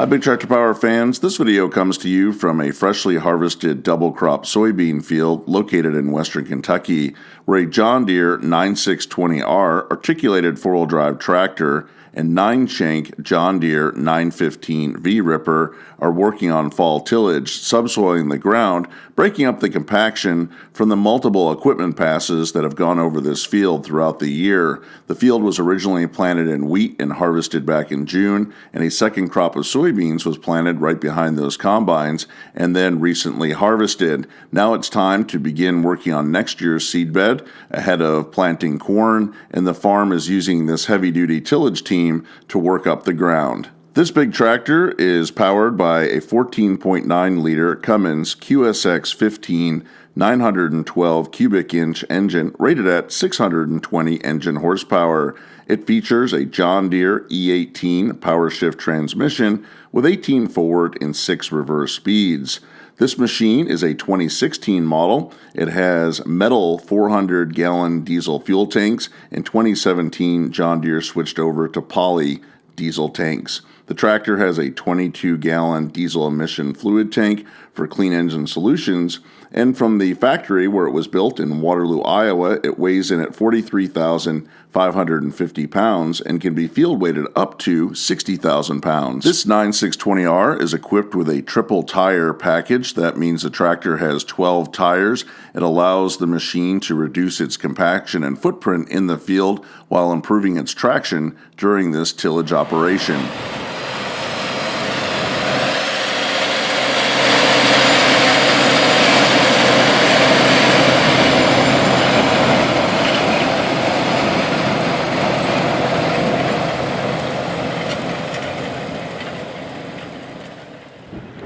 Hi Big Tractor Power fans, this video comes to you from a freshly harvested double crop soybean field located in western Kentucky where a John Deere 9620R articulated four-wheel drive tractor and 9-shank John Deere 915 V-ripper are working on fall tillage, subsoiling the ground, breaking up the compaction from the multiple equipment passes that have gone over this field throughout the year. The field was originally planted in wheat and harvested back in June, and a second crop of soybeans was planted right behind those combines and then recently harvested. Now it's time to begin working on next year's seedbed ahead of planting corn, and the farm is using this heavy-duty tillage team to work up the ground. This big tractor is powered by a 14.9 liter Cummins QSX 15 912 cubic inch engine rated at 620 engine horsepower. It features a John Deere E18 power shift transmission with 18 forward and 6 reverse speeds. This machine is a 2016 model. It has metal 400-gallon diesel fuel tanks. In 2017, John Deere switched over to poly diesel tanks. The tractor has a 22-gallon diesel emission fluid tank for clean engine solutions, and from the factory where it was built in Waterloo, Iowa, it weighs in at 43,550 pounds and can be field weighted up to 60,000 pounds. This 9620R is equipped with a triple tire package. That means the tractor has 12 tires. It allows the machine to reduce its compaction and footprint in the field while improving its traction during this tillage operation.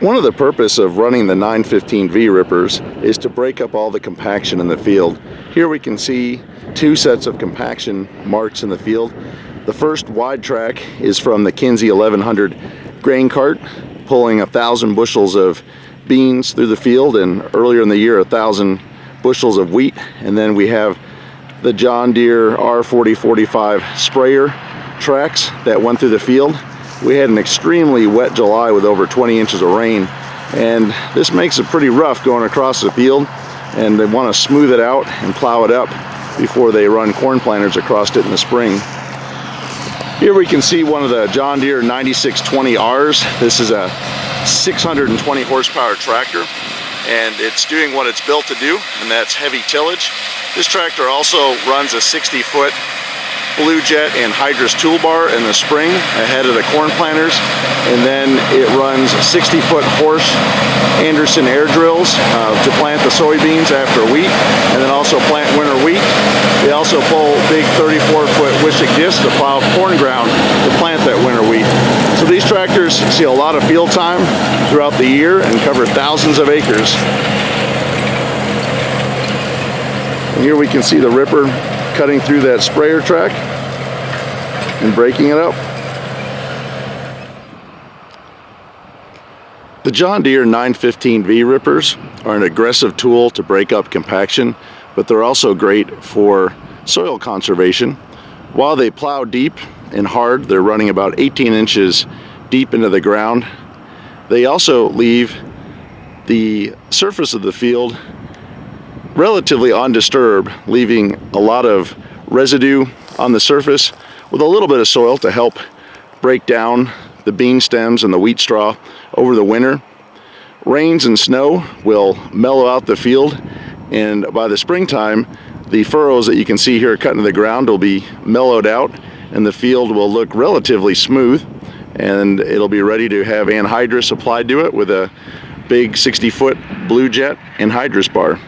One of the purpose of running the 915 V-rippers is to break up all the compaction in the field. Here we can see two sets of compaction marks in the field. The first wide track is from the Kinsey 1100 grain cart, pulling 1,000 bushels of beans through the field, and earlier in the year 1,000 bushels of wheat. And then we have the John Deere R4045 sprayer tracks that went through the field. We had an extremely wet July with over 20 inches of rain, and this makes it pretty rough going across the field, and they want to smooth it out and plow it up before they run corn planters across it in the spring. Here we can see one of the John Deere 9620Rs. This is a 620 horsepower tractor, and it's doing what it's built to do, and that's heavy tillage. This tractor also runs a 60-foot Blue Jet and Anhydrous toolbar in the spring ahead of the corn planters, and then it runs 60-foot horse Anderson air drills to plant the soybeans after wheat, and then also plant winter wheat. They also pull big 34-foot Wishick discs to plow corn ground to plant that winter wheat. So these tractors see a lot of field time throughout the year and cover thousands of acres. And here we can see the ripper cutting through that sprayer track and breaking it up. The John Deere 915 V-rippers are an aggressive tool to break up compaction, but they're also great for soil conservation. While they plow deep and hard, they're running about 18 inches deep into the ground. They also leave the surface of the field relatively undisturbed, leaving a lot of residue on the surface with a little bit of soil to help break down the bean stems and the wheat straw over the winter. Rains and snow will mellow out the field, and by the springtime the furrows that you can see here cut into the ground will be mellowed out, and the field will look relatively smooth, and it'll be ready to have anhydrous applied to it with a big 60-foot Blue Jet anhydrous bar.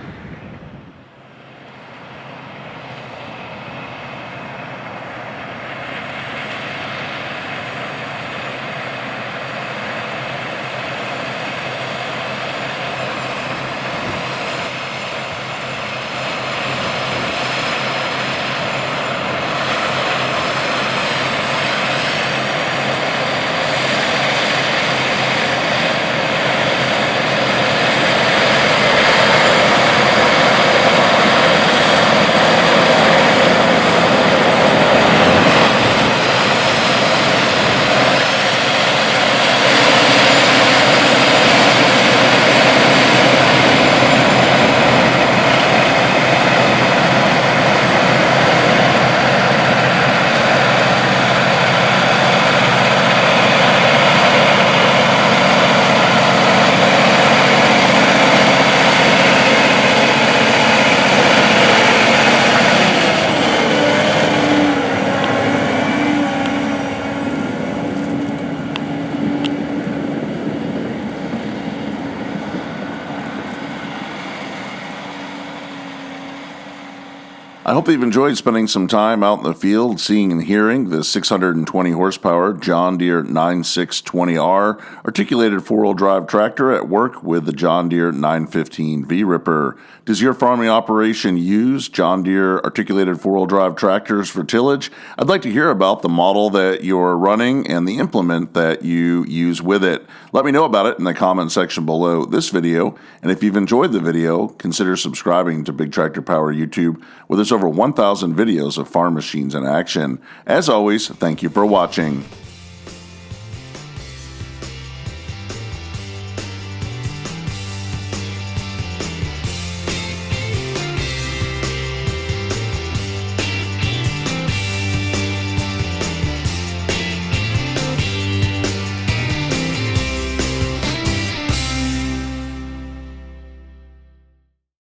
I hope you've enjoyed spending some time out in the field seeing and hearing the 620 horsepower John Deere 9620R articulated four-wheel drive tractor at work with the John Deere 915 V-ripper. Does your farming operation use John Deere articulated four-wheel drive tractors for tillage? I'd like to hear about the model that you're running and the implement that you use with it. Let me know about it in the comment section below this video, and if you've enjoyed the video, consider subscribing to Big Tractor Power YouTube, where there's over 1,000 videos of farm machines in action. As always, thank you for watching.